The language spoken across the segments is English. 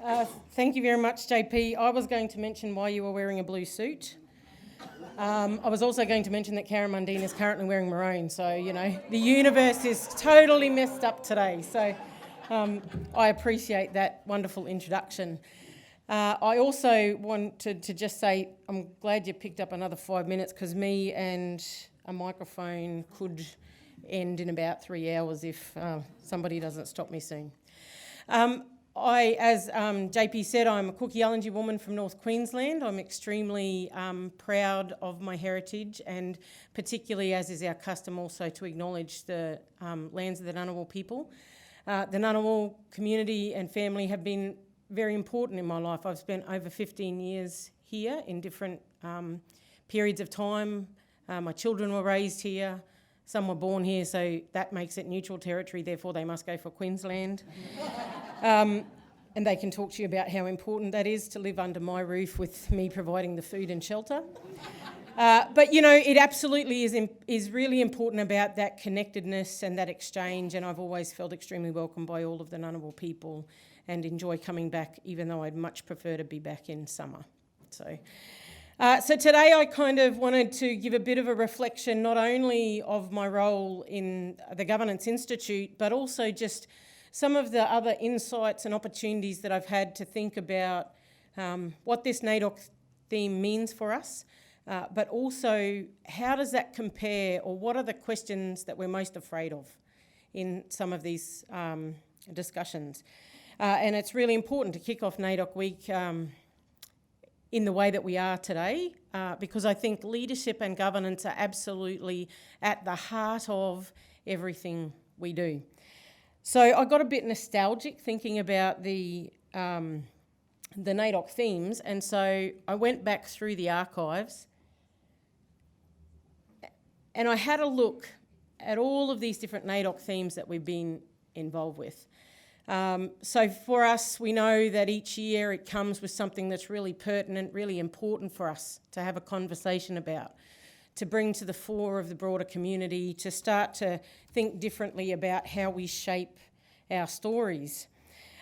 Thank you very much, JP. I was going to mention why you were wearing a blue suit. I was also going to mention that Karen Mundine is currently wearing maroon, so, you know, the universe is totally messed up today. So I appreciate that wonderful introduction. I also wanted to just say I'm glad you picked up another 5 minutes, because me and a microphone could end in about 3 hours if somebody doesn't stop me soon. As JP said, I'm a Cook-Yalanji woman from North Queensland. I'm extremely proud of my heritage, and particularly, as is our custom, also to acknowledge the lands of the Ngunnawal people. The Ngunnawal community and family have been very important in my life. I've spent over 15 years here in different periods of time. My children were raised here. Some were born here, so that makes it neutral territory, therefore they must go for Queensland. And they can talk to you about how important that is to live under my roof with me providing the food and shelter. But, you know, it absolutely is really important about that connectedness and that exchange, and I've always felt extremely welcomed by all of the Ngunnawal people and enjoy coming back, even though I'd much prefer to be back in summer. So today I kind of wanted to give a bit of a reflection not only of my role in the Governance Institute, but also just some of the other insights and opportunities that I've had to think about what this NAIDOC theme means for us, but also how does that compare, or what are the questions that we're most afraid of in some of these discussions. And it's really important to kick off NAIDOC Week in the way that we are today, because I think leadership and governance are absolutely at the heart of everything we do. So I got a bit nostalgic thinking about the NAIDOC themes, and so I went back through the archives and I had a look at all of these different NAIDOC themes that we've been involved with. So for us, we know that each year it comes with something that's really pertinent, really important for us to have a conversation about, to bring to the fore of the broader community, to start to think differently about how we shape our stories.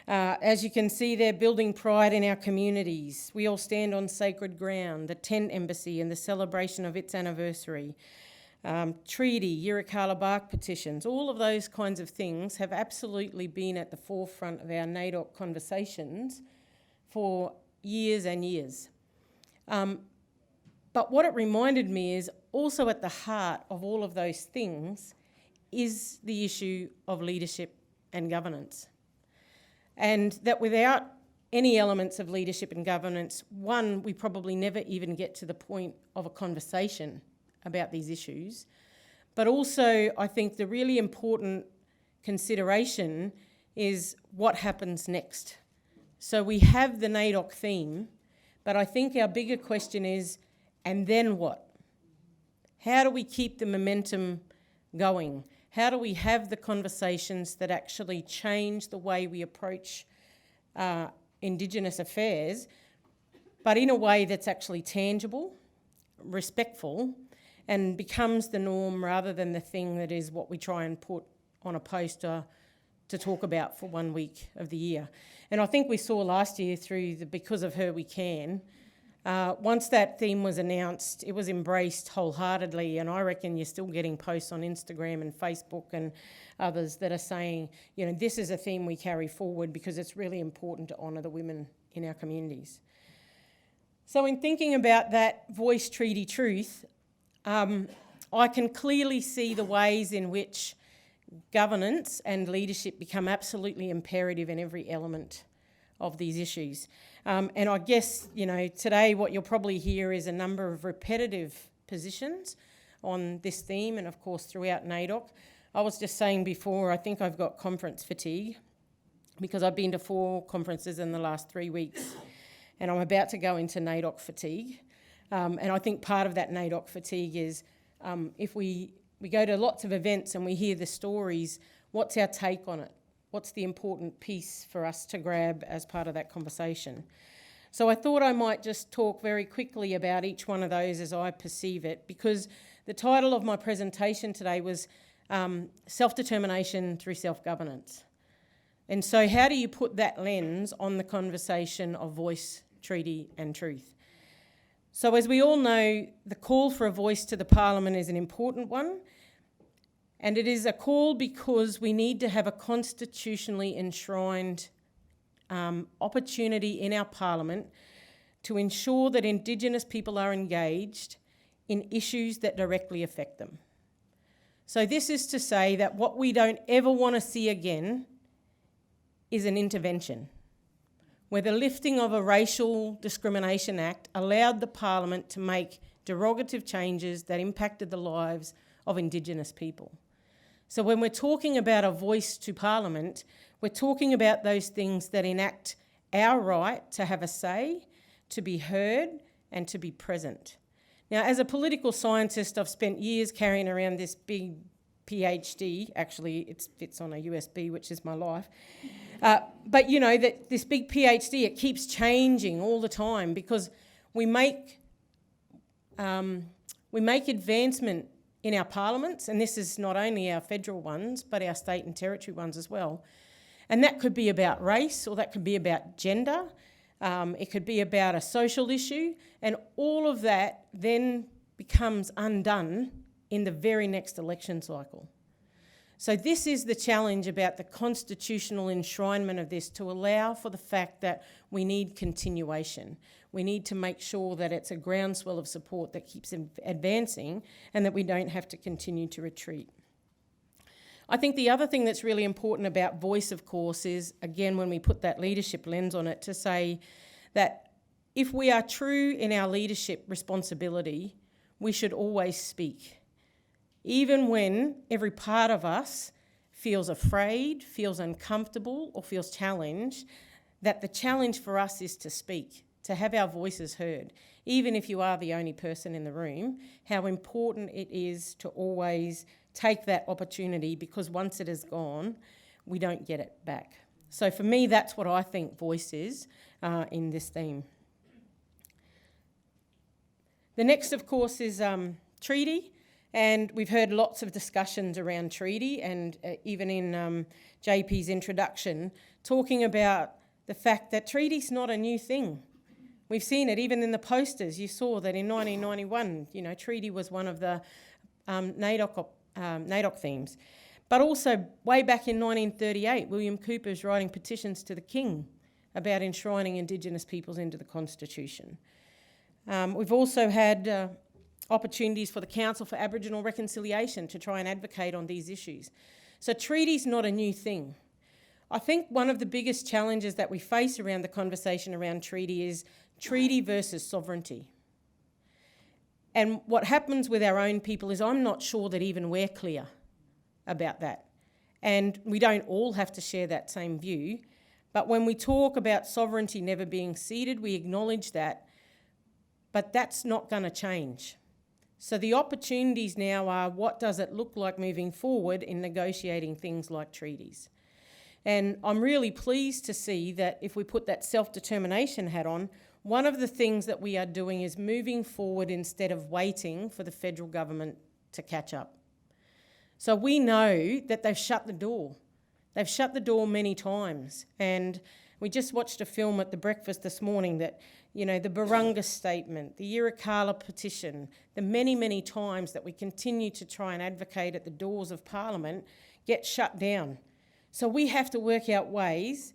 As you can see, they're building pride in our communities. We all stand on sacred ground, the tent embassy and the celebration of its anniversary. Treaty, Yirrkala bark petitions, all of those kinds of things have absolutely been at the forefront of our NAIDOC conversations for years and years. But what it reminded me is also at the heart of all of those things is the issue of leadership and governance. And that without any elements of leadership and governance, one, we probably never even get to the point of a conversation about these issues. But also, I think the really important consideration is what happens next. So we have the NAIDOC theme, but I think our bigger question is, and then what? How do we keep the momentum going? How do we have the conversations that actually change the way we approach Indigenous affairs, but in a way that's actually tangible, respectful, and becomes the norm rather than the thing that is what we try and put on a poster to talk about for 1 week of the year. And I think we saw last year through the Because of Her We Can, once that theme was announced, it was embraced wholeheartedly, and I reckon you're still getting posts on Instagram and Facebook and others that are saying, you know, this is a theme we carry forward because it's really important to honour the women in our communities. So in thinking about that voice treaty truth, I can clearly see the ways in which governance and leadership become absolutely imperative in every element of these issues. And I guess, you know, today what you'll probably hear is a number of repetitive positions on this theme, and of course throughout NAIDOC. I was just saying before, I think I've got conference fatigue because I've been to 4 conferences in the last 3 weeks, and I'm about to go into NAIDOC fatigue. And I think part of that NAIDOC fatigue is if we go to lots of events and we hear the stories, what's our take on it? What's the important piece for us to grab as part of that conversation? So I thought I might just talk very quickly about each one of those as I perceive it, because the title of my presentation today was Self-Determination Through Self-Governance. And so how do you put that lens on the conversation of voice, treaty and truth? So as we all know, the call for a voice to the Parliament is an important one. And it is a call because we need to have a constitutionally enshrined opportunity in our Parliament to ensure that Indigenous people are engaged in issues that directly affect them. So this is to say that what we don't ever want to see again is an intervention, where the lifting of a Racial Discrimination Act allowed the Parliament to make derogative changes that impacted the lives of Indigenous people. So when we're talking about a voice to Parliament, we're talking about those things that enact our right to have a say, to be heard, and to be present. Now, as a political scientist, I've spent years carrying around this big PhD. Actually, it fits on a USB, which is my life. But you know, that this big PhD, it keeps changing all the time because we make advancement in our parliaments, and this is not only our federal ones, but our state and territory ones as well. And that could be about race, or that could be about gender. It could be about a social issue, and all of that then becomes undone in the very next election cycle. So this is the challenge about the constitutional enshrinement of this, to allow for the fact that we need continuation. We need to make sure that it's a groundswell of support that keeps advancing and that we don't have to continue to retreat. I think the other thing that's really important about voice, of course, is, again, when we put that leadership lens on it, to say that if we are true in our leadership responsibility, we should always speak. Even when every part of us feels afraid, feels uncomfortable, or feels challenged, that the challenge for us is to speak, to have our voices heard. Even if you are the only person in the room, how important it is to always take that opportunity, because once it is gone, we don't get it back. So for me, that's what I think voice is in this theme. The next, of course, is treaty. And we've heard lots of discussions around treaty, and even in JP's introduction, talking about the fact that treaty's not a new thing. We've seen it even in the posters. You saw that in 1991, you know, treaty was one of the NAIDOC themes. But also, way back in 1938, William Cooper's writing petitions to the King about enshrining Indigenous peoples into the Constitution. We've also had opportunities for the Council for Aboriginal Reconciliation to try and advocate on these issues. So treaty's not a new thing. I think one of the biggest challenges that we face around the conversation around treaty is treaty versus sovereignty. And what happens with our own people is, I'm not sure that even we're clear about that. And we don't all have to share that same view. But when we talk about sovereignty never being ceded, we acknowledge that. But that's not going to change. So the opportunities now are, what does it look like moving forward in negotiating things like treaties? And I'm really pleased to see that if we put that self-determination hat on, one of the things that we are doing is moving forward instead of waiting for the federal government to catch up. So we know that they've shut the door. They've shut the door many times. And we just watched a film at the breakfast this morning that, you know, the Barunga Statement, the Yirrkala Petition, the many, many times that we continue to try and advocate at the doors of Parliament get shut down. So we have to work out ways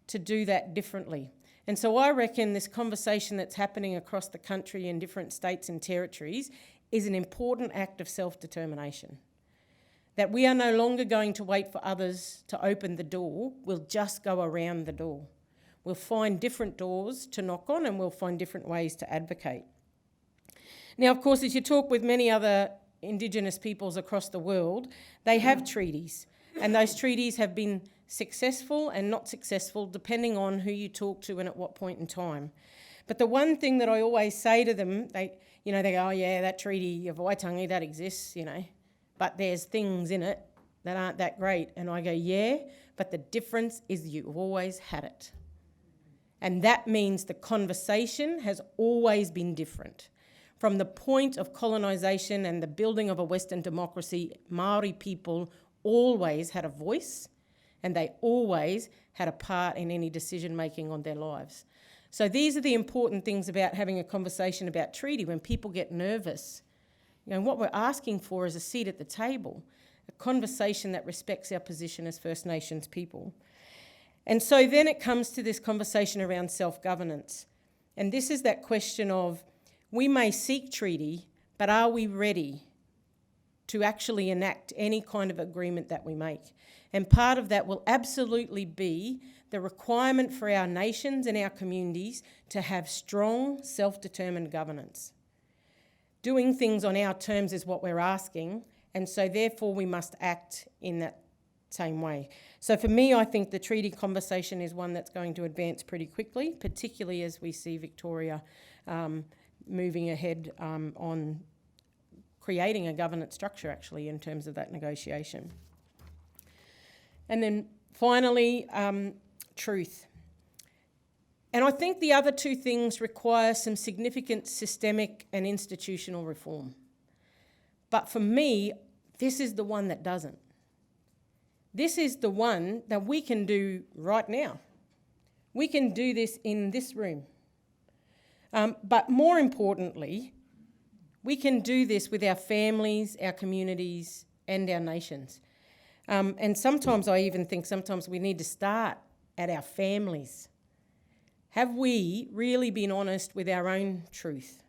to do that differently. And so I reckon this conversation that's happening across the country in different states and territories is an important act of self-determination. That we are no longer going to wait for others to open the door, we'll just go around the door. We'll find different doors to knock on, and we'll find different ways to advocate. Now, of course, as you talk with many other Indigenous peoples across the world, they have treaties, and those treaties have been successful and not successful depending on who you talk to and at what point in time. But the one thing that I always say to them, they go, oh yeah, that treaty of Waitangi, that exists, you know, but there's things in it that aren't that great. And I go, yeah, but the difference is you've always had it. And that means the conversation has always been different. From the point of colonisation and the building of a Western democracy, Māori people always had a voice and they always had a part in any decision making on their lives. So these are the important things about having a conversation about treaty when people get nervous. You know, what we're asking for is a seat at the table, a conversation that respects our position as First Nations people. And so then it comes to this conversation around self-governance. And this is that question of, we may seek treaty, but are we ready to actually enact any kind of agreement that we make? And part of that will absolutely be the requirement for our nations and our communities to have strong, self-determined governance. Doing things on our terms is what we're asking, and so therefore we must act in that same way. So for me, I think the treaty conversation is one that's going to advance pretty quickly, particularly as we see Victoria moving ahead on creating a governance structure, actually, in terms of that negotiation. And then finally, truth. And I think the other two things require some significant systemic and institutional reform. But for me, this is the one that doesn't. This is the one that we can do right now. We can do this in this room. But more importantly, we can do this with our families, our communities, and our nations. And sometimes I even think sometimes we need to start at our families. Have we really been honest with our own truth?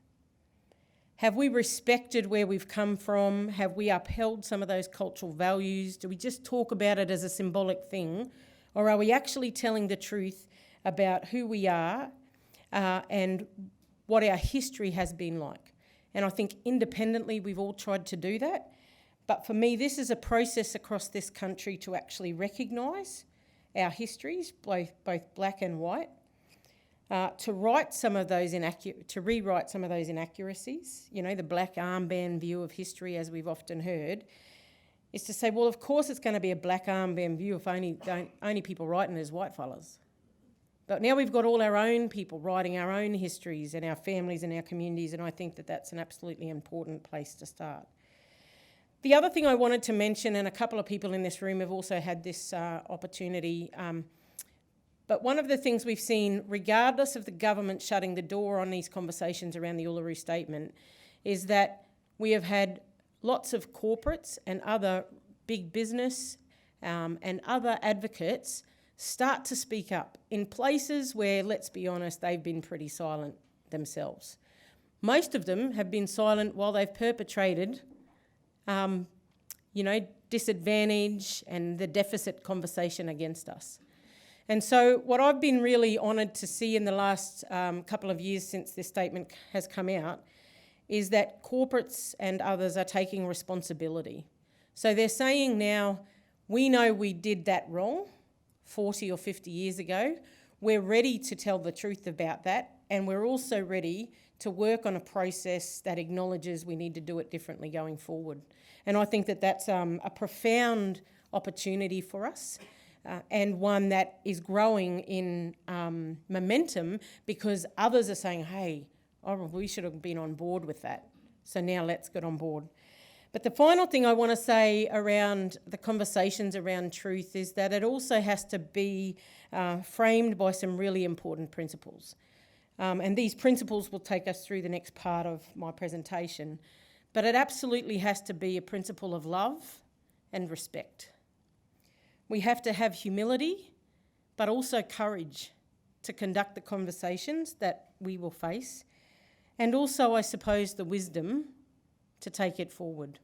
Have we respected where we've come from? Have we upheld some of those cultural values? Do we just talk about it as a symbolic thing? Or are we actually telling the truth about who we are and what our history has been like? And I think independently we've all tried to do that. But for me, this is a process across this country to actually recognise our histories, both black and white, to rewrite some of those inaccuracies. You know, the black armband view of history, as we've often heard, is to say, well, of course it's going to be a black armband view if only people writing as white fellas. But now we've got all our own people writing our own histories and our families and our communities, and I think that that's an absolutely important place to start. The other thing I wanted to mention, and a couple of people in this room have also had this opportunity, but one of the things we've seen, regardless of the government shutting the door on these conversations around the Uluru Statement, is that we have had lots of corporates and other big business and other advocates start to speak up in places where, let's be honest, they've been pretty silent themselves. Most of them have been silent while they've perpetrated disadvantage and the deficit conversation against us. And so what I've been really honoured to see in the last couple of years since this statement has come out is that corporates and others are taking responsibility. So they're saying now, we know we did that wrong 40 or 50 years ago. We're ready to tell the truth about that, and we're also ready to work on a process that acknowledges we need to do it differently going forward. And I think that that's a profound opportunity for us and one that is growing in momentum because others are saying, hey, we should have been on board with that. So now let's get on board. But the final thing I want to say around the conversations around truth is that it also has to be framed by some really important principles. And these principles will take us through the next part of my presentation. But it absolutely has to be a principle of love and respect. We have to have humility, but also courage to conduct the conversations that we will face. And also, I suppose, the wisdom to take it forward.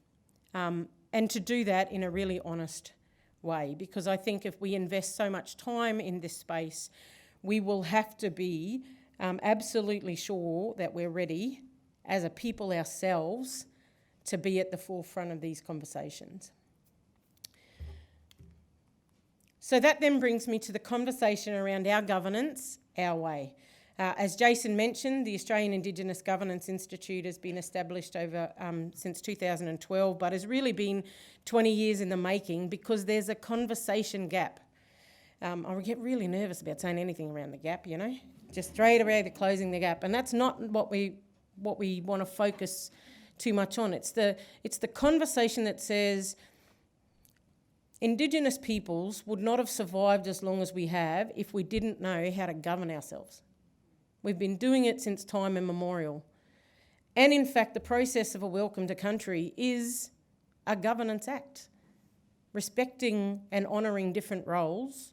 And to do that in a really honest way. Because I think if we invest so much time in this space, we will have to be absolutely sure that we're ready as a people ourselves to be at the forefront of these conversations. So that then brings me to the conversation around our governance, our way. As Jason mentioned, the Australian Indigenous Governance Institute has been established over since 2012, but has really been 20 years in the making because there's a conversation gap. I get really nervous about saying anything around the gap, you know, just straight away to closing the gap, and that's not what we want to focus too much on. It's the conversation that says, Indigenous peoples would not have survived as long as we have if we didn't know how to govern ourselves. We've been doing it since time immemorial. And in fact, the process of a welcome to country is a governance act, respecting and honouring different roles,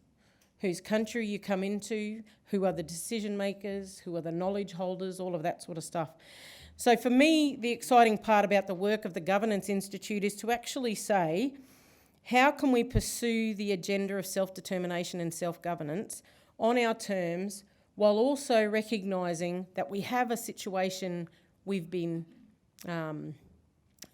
whose country you come into, who are the decision makers, who are the knowledge holders, all of that sort of stuff. So for me, the exciting part about the work of the Governance Institute is to actually say, how can we pursue the agenda of self-determination and self-governance on our terms, while also recognising that we have a situation we've been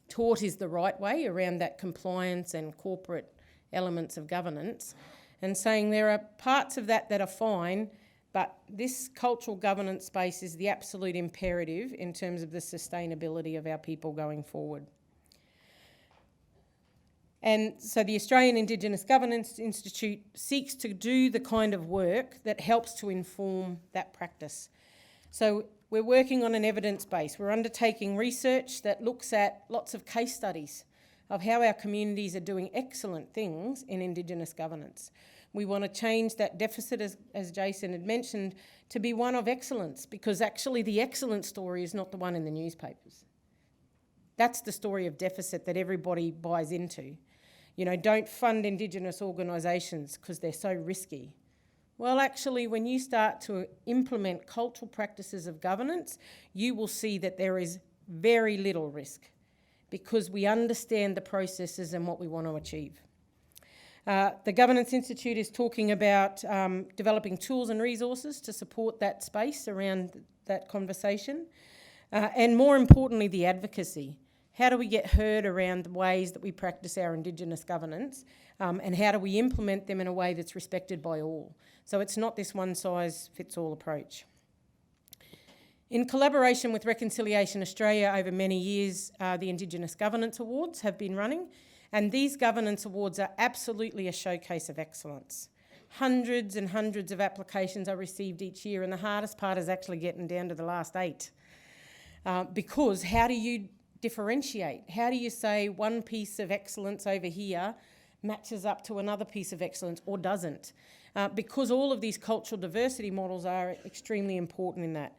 taught is the right way around that compliance and corporate elements of governance, and saying there are parts of that are fine, but this cultural governance space is the absolute imperative in terms of the sustainability of our people going forward. And so the Australian Indigenous Governance Institute seeks to do the kind of work that helps to inform that practice. So we're working on an evidence base. We're undertaking research that looks at lots of case studies of how our communities are doing excellent things in Indigenous governance. We want to change that deficit, as Jason had mentioned, to be one of excellence, because actually the excellent story is not the one in the newspapers. That's the story of deficit that everybody buys into. You know, don't fund Indigenous organisations because they're so risky. Well, actually, when you start to implement cultural practices of governance, you will see that there is very little risk because we understand the processes and what we want to achieve. The Governance Institute is talking about developing tools and resources to support that space around that conversation. And more importantly, the advocacy. How do we get heard around the ways that we practice our Indigenous governance, and how do we implement them in a way that's respected by all? So it's not this one-size-fits-all approach. In collaboration with Reconciliation Australia over many years, the Indigenous Governance Awards have been running, and these governance awards are absolutely a showcase of excellence. Hundreds and hundreds of applications are received each year, and the hardest part is actually getting down to the last 8. Because how do you differentiate? How do you say one piece of excellence over here matches up to another piece of excellence or doesn't? Because all of these cultural diversity models are extremely important in that.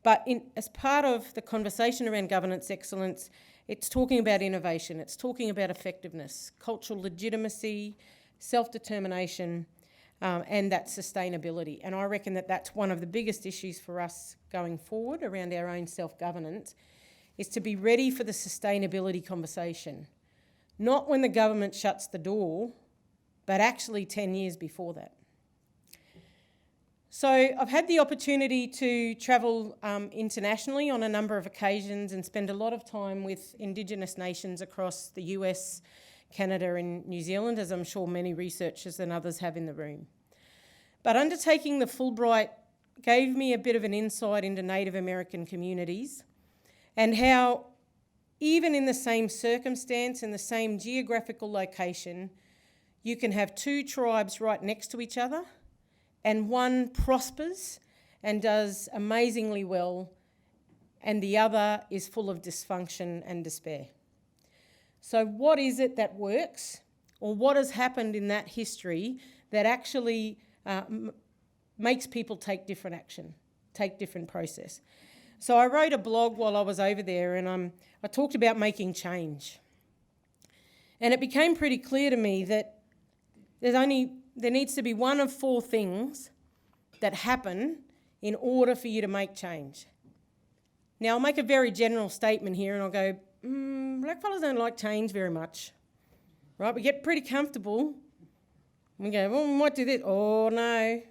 But as part of the conversation around governance excellence, it's talking about innovation, it's talking about effectiveness, cultural legitimacy, self-determination, and that sustainability. And I reckon that that's one of the biggest issues for us going forward around our own self-governance, is to be ready for the sustainability conversation. Not when the government shuts the door, but actually 10 years before that. So I've had the opportunity to travel internationally on a number of occasions and spend a lot of time with Indigenous nations across the US, Canada and New Zealand, as I'm sure many researchers and others have in the room. But undertaking the Fulbright gave me a bit of an insight into Native American communities and how even in the same circumstance, in the same geographical location, you can have 2 tribes right next to each other, and one prospers and does amazingly well, and the other is full of dysfunction and despair. So what is it that works, or what has happened in that history that actually makes people take different action, take different process? So I wrote a blog while I was over there, and I talked about making change. And it became pretty clear to me that there needs to be one of 4 things that happen in order for you to make change. Now, I'll make a very general statement here, and I'll go, blackfellas don't like change very much, right? We get pretty comfortable. We go, well, we might do this. Oh, no,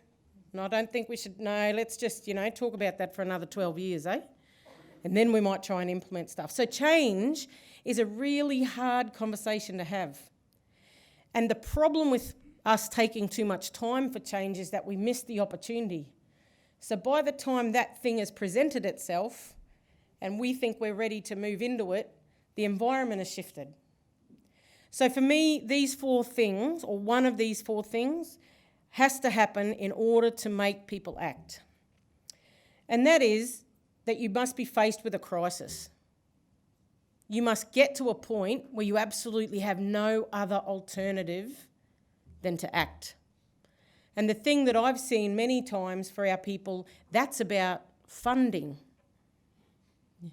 I don't think we should. No, let's just, talk about that for another 12 years, eh? And then we might try and implement stuff. So change is a really hard conversation to have. And the problem with us taking too much time for change is that we miss the opportunity. So by the time that thing has presented itself and we think we're ready to move into it, the environment has shifted. So for me, these 4 things, or one of these 4 things, has to happen in order to make people act. And that is that you must be faced with a crisis. You must get to a point where you absolutely have no other alternative than to act. And the thing that I've seen many times for our people, that's about funding.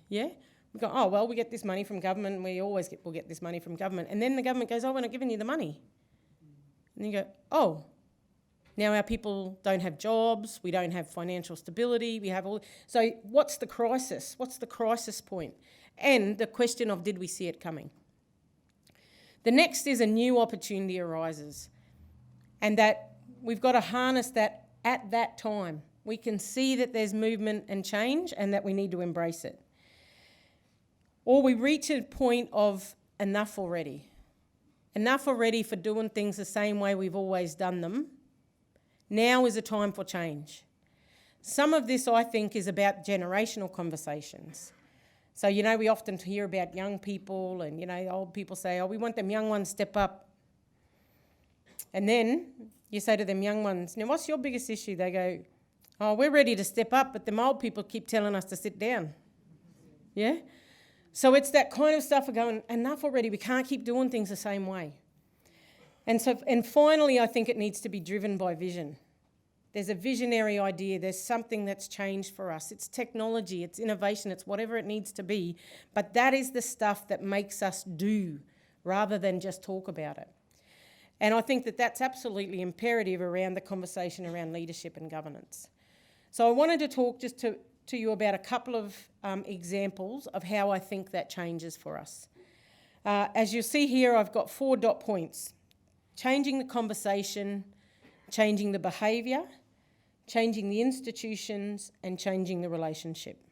Yeah? We go, oh, well, we get this money from government, and we'll get this money from government. And then the government goes, oh, we're not giving you the money. And you go, oh, now our people don't have jobs, we don't have financial stability, we have all... So what's the crisis? What's the crisis point? And the question of, did we see it coming? The next is a new opportunity arises, and that we've got to harness that at that time. We can see that there's movement and change and that we need to embrace it. Or we reach a point of enough already. Enough already for doing things the same way we've always done them. Now is a time for change. Some of this, I think, is about generational conversations. So, you know, we often hear about young people and, you know, old people say, oh, we want them young ones to step up. And then you say to them young ones, now what's your biggest issue? They go, oh, we're ready to step up, but them old people keep telling us to sit down. Yeah? So it's that kind of stuff of going, enough already, we can't keep doing things the same way. And finally, I think it needs to be driven by vision. There's a visionary idea, there's something that's changed for us. It's technology, it's innovation, it's whatever it needs to be, but that is the stuff that makes us do rather than just talk about it. And I think that that's absolutely imperative around the conversation around leadership and governance. So I wanted to talk just to you about a couple of examples of how I think that changes for us. As you'll see here, I've got 4 dot points. Changing the conversation, changing the behaviour, changing the institutions, and changing the relationship.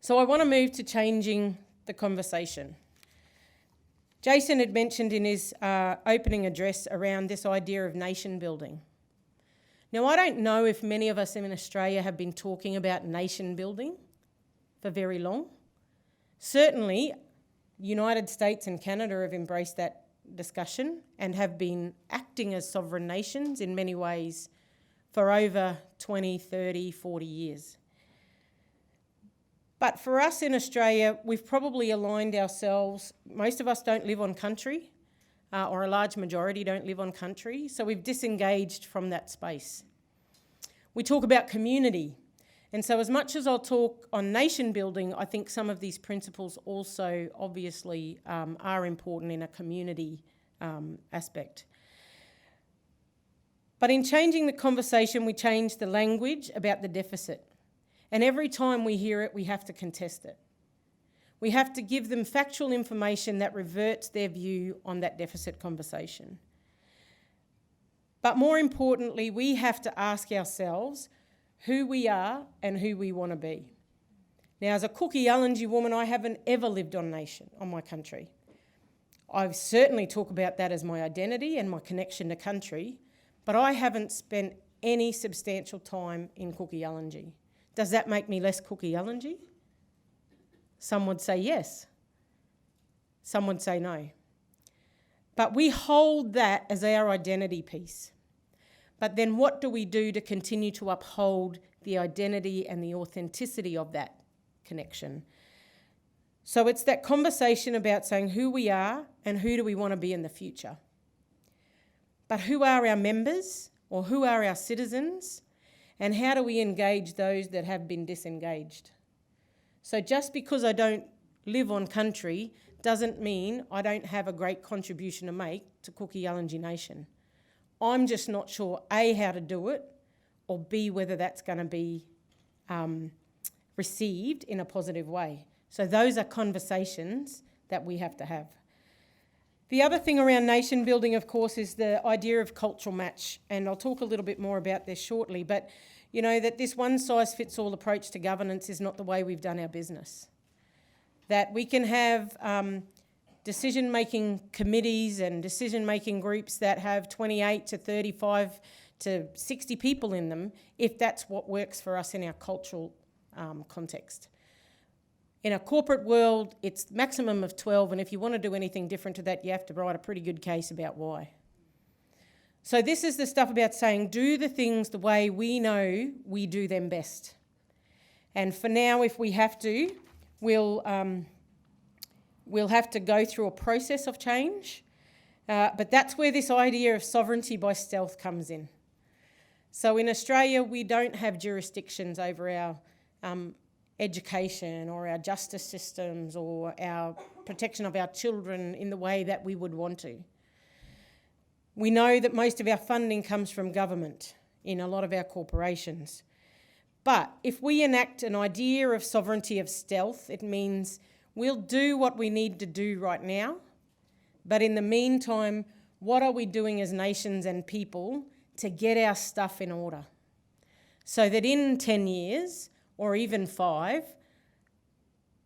So I want to move to changing the conversation. Jason had mentioned in his opening address around this idea of nation building. Now, I don't know if many of us in Australia have been talking about nation building for very long. Certainly, United States and Canada have embraced that discussion and have been acting as sovereign nations in many ways for over 20, 30, 40 years. But for us in Australia, we've probably aligned ourselves. Most of us don't live on country, or a large majority don't live on country, so we've disengaged from that space. We talk about community, and so as much as I'll talk on nation building, I think some of these principles also obviously are important in a community aspect. But in changing the conversation, we change the language about the deficit. And every time we hear it, we have to contest it. We have to give them factual information that reverts their view on that deficit conversation. But more importantly, we have to ask ourselves who we are and who we want to be. Now, as a Cook-Yalanji woman, I haven't ever lived on my country. I certainly talk about that as my identity and my connection to country, but I haven't spent any substantial time in Cook-Yalanji. Does that make me less Cook-Yalanji? Some would say yes. Some would say no. But we hold that as our identity piece. But then what do we do to continue to uphold the identity and the authenticity of that connection? So it's that conversation about saying who we are and who do we want to be in the future. But who are our members or who are our citizens? And how do we engage those that have been disengaged? So just because I don't live on country doesn't mean I don't have a great contribution to make to Cook-Yalanji Nation. I'm just not sure, A, how to do it, or B, whether that's going to be received in a positive way. So those are conversations that we have to have. The other thing around nation building, of course, is the idea of cultural match, and I'll talk a little bit more about this shortly, but you know that this one-size-fits-all approach to governance is not the way we've done our business. That we can have decision-making committees and decision-making groups that have 28 to 35 to 60 people in them, if that's what works for us in our cultural context. In a corporate world, it's maximum of 12, and if you want to do anything different to that, you have to write a pretty good case about why. So this is the stuff about saying, do the things the way we know we do them best. And for now, if we have to, we'll have to go through a process of change. But that's where this idea of sovereignty by stealth comes in. So in Australia, we don't have jurisdictions over our education or our justice systems or our protection of our children in the way that we would want to. We know that most of our funding comes from government in a lot of our corporations. But if we enact an idea of sovereignty of stealth, it means we'll do what we need to do right now, but in the meantime, what are we doing as nations and people to get our stuff in order? So that in 10 years, or even 5,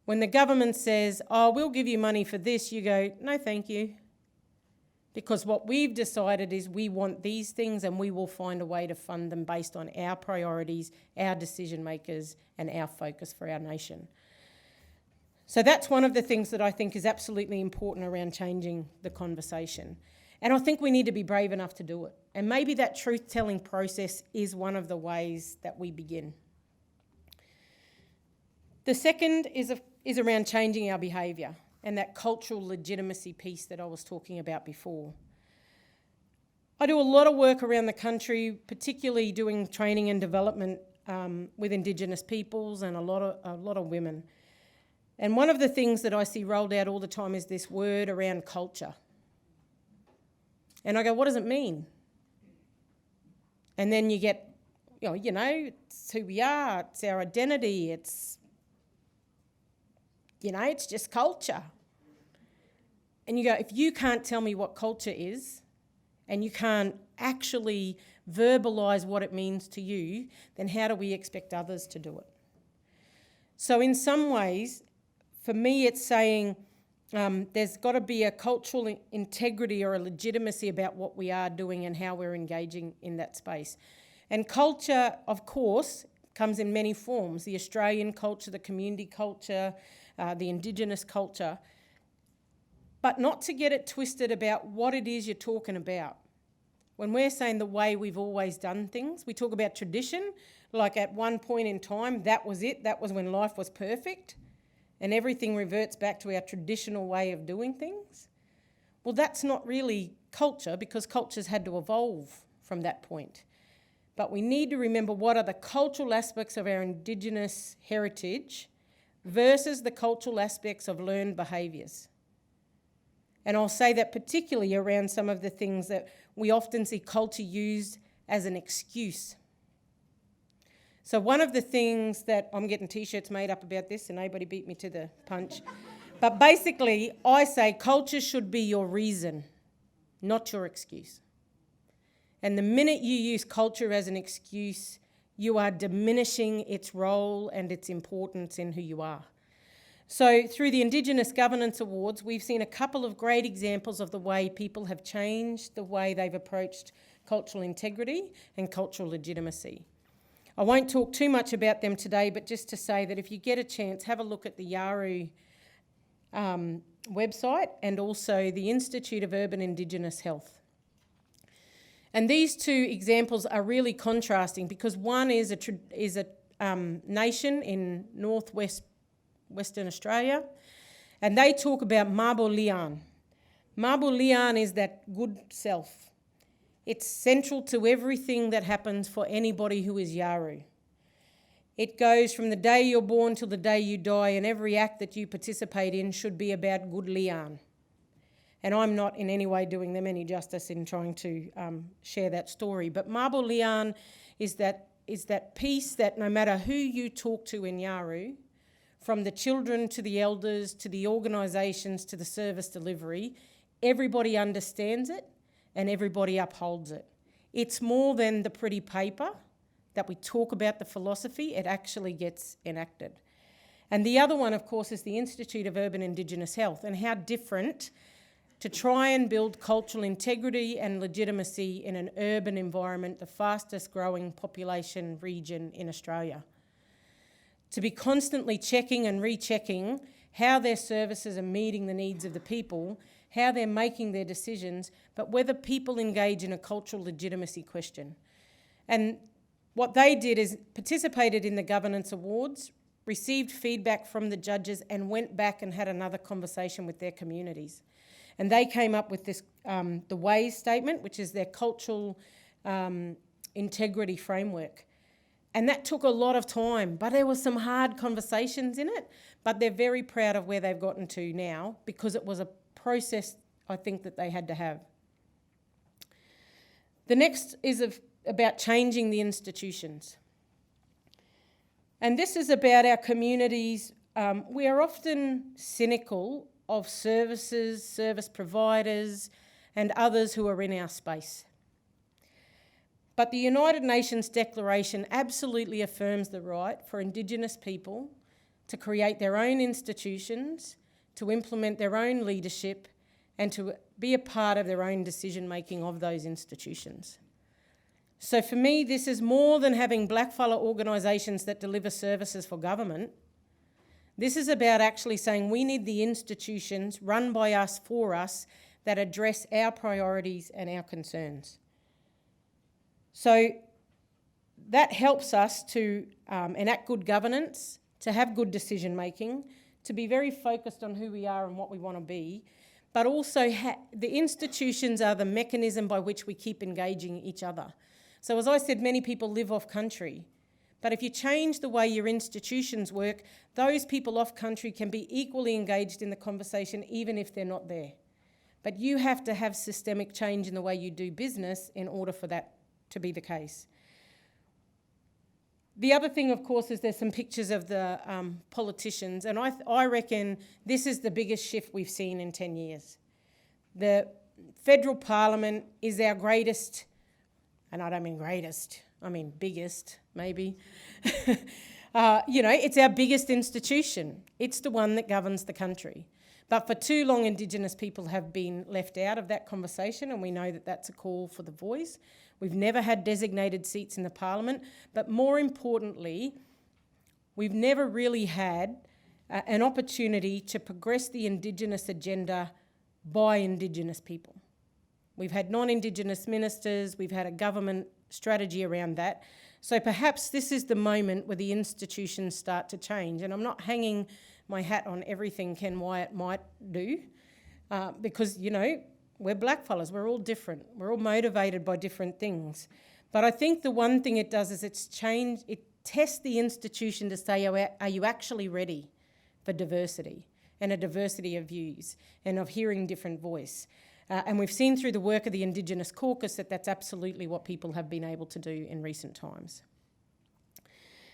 when the government says, oh, we'll give you money for this, you go, no, thank you. Because what we've decided is we want these things and we will find a way to fund them based on our priorities, our decision makers, and our focus for our nation. So that's one of the things that I think is absolutely important around changing the conversation. And I think we need to be brave enough to do it. And maybe that truth-telling process is one of the ways that we begin. The second is around changing our behaviour and that cultural legitimacy piece that I was talking about before. I do a lot of work around the country, particularly doing training and development with Indigenous peoples and a lot of women. And one of the things that I see rolled out all the time is this word around culture. And I go, what does it mean? And then you get, it's who we are, it's our identity, it's just culture. And you go, if you can't tell me what culture is, and you can't actually verbalise what it means to you, then how do we expect others to do it? So in some ways, for me, it's saying there's got to be a cultural integrity or a legitimacy about what we are doing and how we're engaging in that space. And culture, of course, comes in many forms. The Australian culture, the community culture, the Indigenous culture. But not to get it twisted about what it is you're talking about. When we're saying the way we've always done things, we talk about tradition, like at one point in time, that was it, that was when life was perfect, and everything reverts back to our traditional way of doing things. Well, that's not really culture, because culture's had to evolve from that point. But we need to remember what are the cultural aspects of our Indigenous heritage versus the cultural aspects of learned behaviours. And I'll say that particularly around some of the things that we often see culture used as an excuse. So one of the things that, I'm getting T-shirts made up about this, and nobody beat me to the punch. But basically, I say culture should be your reason, not your excuse. And the minute you use culture as an excuse, you are diminishing its role and its importance in who you are. So through the Indigenous Governance Awards, we've seen a couple of great examples of the way people have changed the way they've approached cultural integrity and cultural legitimacy. I won't talk too much about them today, but just to say that if you get a chance, have a look at the Yawuru website and also the Institute of Urban Indigenous Health. And these two examples are really contrasting because one is a nation in Western Australia, and they talk about Mabo Lian. Mabo Lian is that good self. It's central to everything that happens for anybody who is Yawuru. It goes from the day you're born till the day you die, and every act that you participate in should be about good Lian. And I'm not in any way doing them any justice in trying to share that story. But Mabo Lian is that piece that no matter who you talk to in Yawuru, from the children to the elders to the organisations to the service delivery, everybody understands it and everybody upholds it. It's more than the pretty paper that we talk about the philosophy, it actually gets enacted. And the other one, of course, is the Institute of Urban Indigenous Health, and how different to try and build cultural integrity and legitimacy in an urban environment, the fastest growing population region in Australia. To be constantly checking and rechecking how their services are meeting the needs of the people, how they're making their decisions, but whether people engage in a cultural legitimacy question. And what they did is participated in the Governance Awards, received feedback from the judges, and went back and had another conversation with their communities. And they came up with this, the WAYS statement, which is their cultural integrity framework. And that took a lot of time, but there were some hard conversations in it. But they're very proud of where they've gotten to now because it was a process, I think, that they had to have. The next is about changing the institutions. And this is about our communities. We are often cynical of services, service providers, and others who are in our space. But the United Nations Declaration absolutely affirms the right for Indigenous people to create their own institutions, to implement their own leadership, and to be a part of their own decision-making of those institutions. So for me, this is more than having blackfellow organisations that deliver services for government. This is about actually saying we need the institutions run by us, for us, that address our priorities and our concerns. So that helps us to enact good governance, to have good decision making, to be very focused on who we are and what we want to be, but also the institutions are the mechanism by which we keep engaging each other. So as I said, many people live off country, but if you change the way your institutions work, those people off country can be equally engaged in the conversation even if they're not there. But you have to have systemic change in the way you do business in order for that to be the case. The other thing, of course, is there's some pictures of the politicians, and I reckon this is the biggest shift we've seen in 10 years. The federal parliament is our greatest, and I don't mean greatest, I mean biggest, maybe. It's our biggest institution. It's the one that governs the country. But for too long, Indigenous people have been left out of that conversation, and we know that that's a call for the voice. We've never had designated seats in the parliament, but more importantly, we've never really had an opportunity to progress the Indigenous agenda by Indigenous people. We've had non-Indigenous ministers, we've had a government strategy around that. So perhaps this is the moment where the institutions start to change. And I'm not hanging my hat on everything Ken Wyatt might do, because, we're blackfellas, we're all different. We're all motivated by different things. But I think the one thing it does is it tests the institution to say, are you actually ready for diversity and a diversity of views and of hearing different voice? And we've seen through the work of the Indigenous caucus that that's absolutely what people have been able to do in recent times.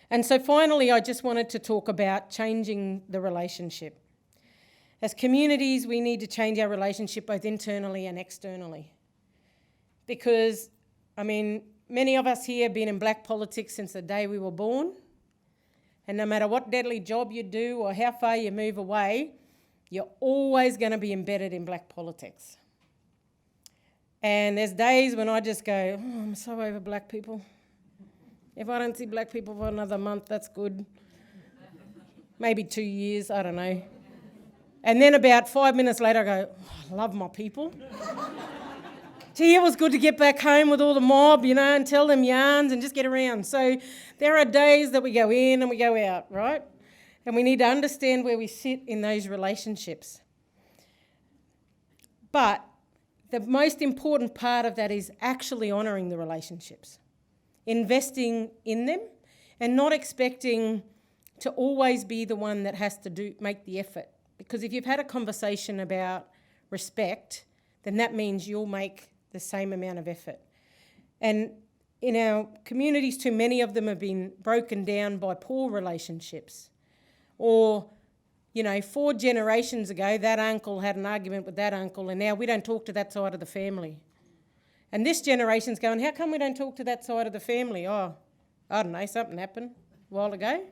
And so finally, I just wanted to talk about changing the relationship. As communities, we need to change our relationship both internally and externally. Because, many of us here have been in black politics since the day we were born. And no matter what deadly job you do or how far you move away, you're always going to be embedded in black politics. And there's days when I just go, I'm so over black people. If I don't see black people for another month, that's good. Maybe 2 years, I don't know. And then about 5 minutes later, I go, I love my people. Gee, it was good to get back home with all the mob, and tell them yarns and just get around. So there are days that we go in and we go out, right? And we need to understand where we sit in those relationships. But the most important part of that is actually honouring the relationships, investing in them and not expecting to always be the one that has to make the effort. Because if you've had a conversation about respect, then that means you'll make the same amount of effort. And in our communities, too many of them have been broken down by poor relationships. Or, 4 generations ago, that uncle had an argument with that uncle, and now we don't talk to that side of the family. And this generation's going, how come we don't talk to that side of the family? Oh, I don't know, something happened a while ago,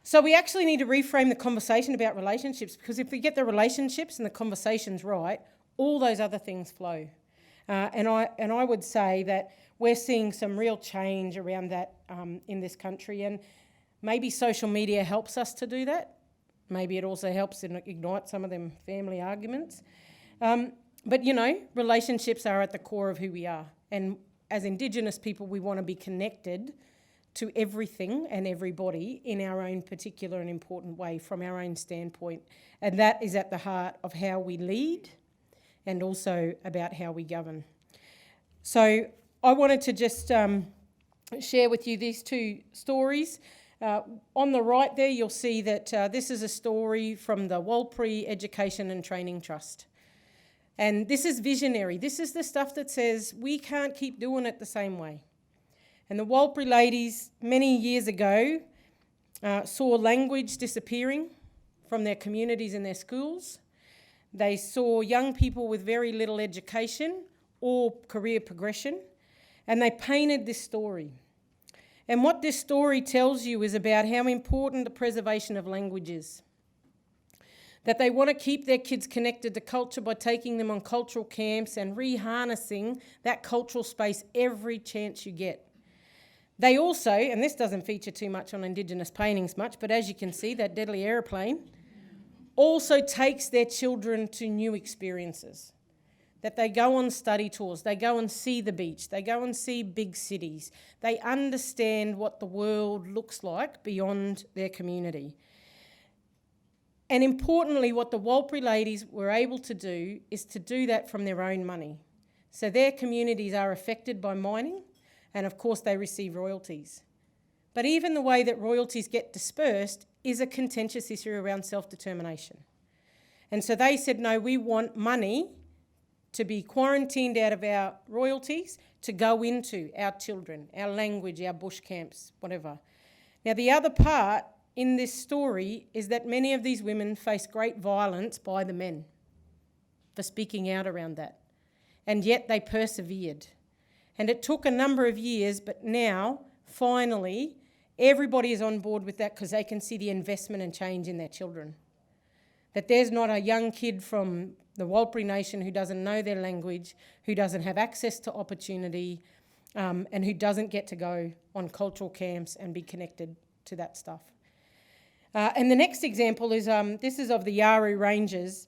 So we actually need to reframe the conversation about relationships, because if we get the relationships and the conversations right, all those other things flow. And I would say that we're seeing some real change around that in this country, and maybe social media helps us to do that. Maybe it also helps ignite some of them family arguments. But relationships are at the core of who we are. And as Indigenous people, we want to be connected to everything and everybody in our own particular and important way from our own standpoint. And that is at the heart of how we lead and also about how we govern. So I wanted to just share with you these two stories. On the right there, you'll see that this is a story from the Warlpiri Education and Training Trust. And this is visionary. This is the stuff that says we can't keep doing it the same way. And the Warlpiri ladies, many years ago, saw language disappearing from their communities and their schools. They saw young people with very little education or career progression, and they painted this story. And what this story tells you is about how important the preservation of language is. That they want to keep their kids connected to culture by taking them on cultural camps and reharnessing that cultural space every chance you get. They also, and this doesn't feature too much on Indigenous paintings much, but as you can see, that deadly aeroplane also takes their children to new experiences. That they go on study tours, they go and see the beach, they go and see big cities. They understand what the world looks like beyond their community. And importantly, what the Warlpiri ladies were able to do is to do that from their own money. So their communities are affected by mining, and of course they receive royalties. But even the way that royalties get dispersed is a contentious issue around self-determination. And so they said, no, we want money to be quarantined out of our royalties to go into our children, our language, our bush camps, whatever. Now, the other part in this story is that many of these women face great violence by the men for speaking out around that. And yet they persevered. And it took a number of years, but now, finally, everybody is on board with that because they can see the investment and change in their children. That there's not a young kid from the Warlpiri Nation who doesn't know their language, who doesn't have access to opportunity, and who doesn't get to go on cultural camps and be connected to that stuff. And the next example is, this is of the Yaru Ranges.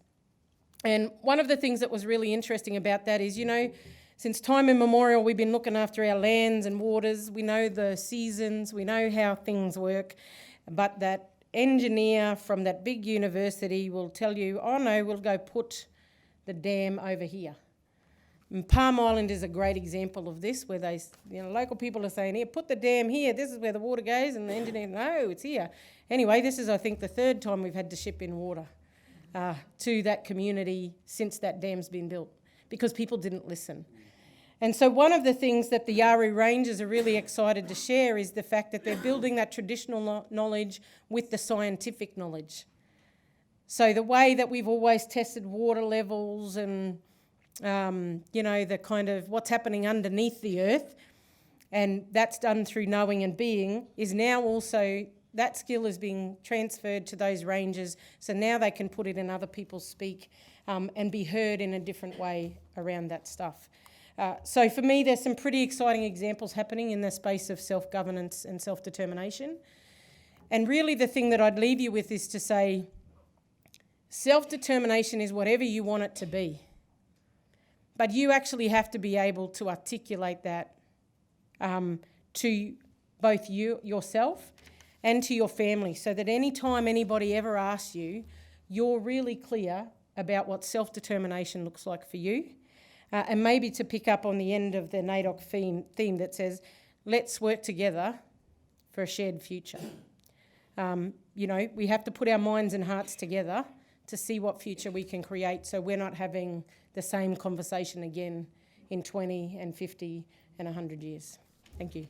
And one of the things that was really interesting about that is, you know, since time immemorial, we've been looking after our lands and waters. We know the seasons, we know how things work, but that engineer from that big university will tell you, oh no, we'll go put the dam over here. And Palm Island is a great example of this, where they, you know, local people are saying, here, put the dam here, this is where the water goes, and the engineer, no, it's here. Anyway, this is, I think, the third time we've had to ship in water to that community since that dam's been built, because people didn't listen. And so one of the things that the Yaru Rangers are really excited to share is the fact that they're building that traditional knowledge with the scientific knowledge. So the way that we've always tested water levels and, you know, the kind of what's happening underneath the earth, and that's done through knowing and being, is now also, that skill is being transferred to those rangers, so now they can put it in other people's speak and be heard in a different way around that stuff. So for me, there's some pretty exciting examples happening in the space of self-governance and self-determination. And really the thing that I'd leave you with is to say, self-determination is whatever you want it to be. But you actually have to be able to articulate that to both you, yourself, and to your family, so that any time anybody ever asks you, you're really clear about what self-determination looks like for you. And maybe to pick up on the end of the NAIDOC theme that says, let's work together for a shared future. You know, we have to put our minds and hearts together to see what future we can create, so we're not having the same conversation again in 20 and 50 and 100 years. Thank you.